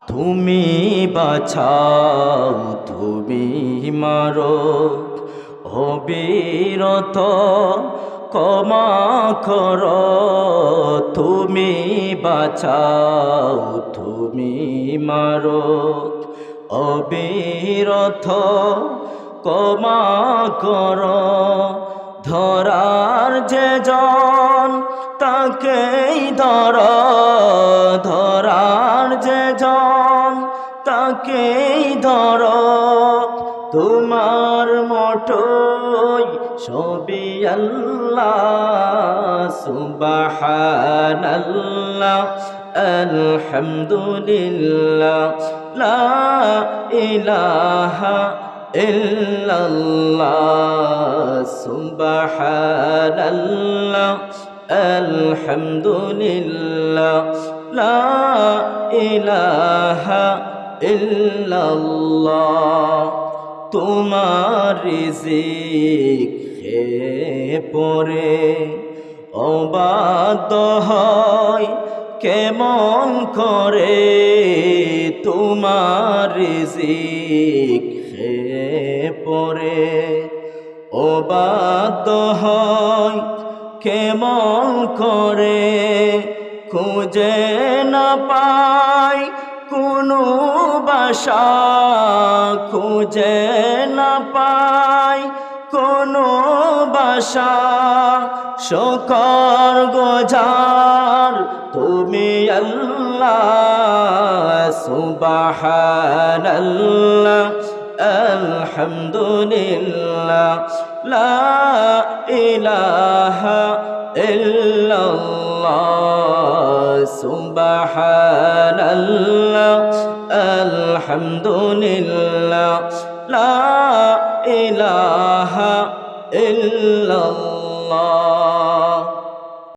তুমি বাছাও তুমি মারো অবিরত ক্ষমা করো তুমি বাছাও তুমি মারো অবিরত ক্ষমা করো ধরার যে জন তাকেই ধর ধরার যে জন তাকেই ধর তোমার মতোই সবই আল্লাহ সুবহানাল্লাহ আলহামদুলিল্লাহ লা ইলাহা ইল্লাল্লাহ সুবহানাল্লাহ আলহামদুলিল্লাহ লা ইলাহা ইল্লাল্লাহ তোমার রিজিক খেয়ে পরে অবাধ্য হয় কেমন করে তোমার রিজিক খেয়ে পরে অবাধ্য হয় কেমন করে খুঁজে না পাই কোনো বাসা খুঁজে না পাই কোনো বাসা শুকর গুজার তুমি আল্লাহ সুবহানাল্লাহ আলহামদুলিল্লাহ লা ইলাহা ইল্লাল্লাহ সুবহানাল্লাহ আলহামদুলিল্লাহ লা ইলাহা ইল্লাল্লাহ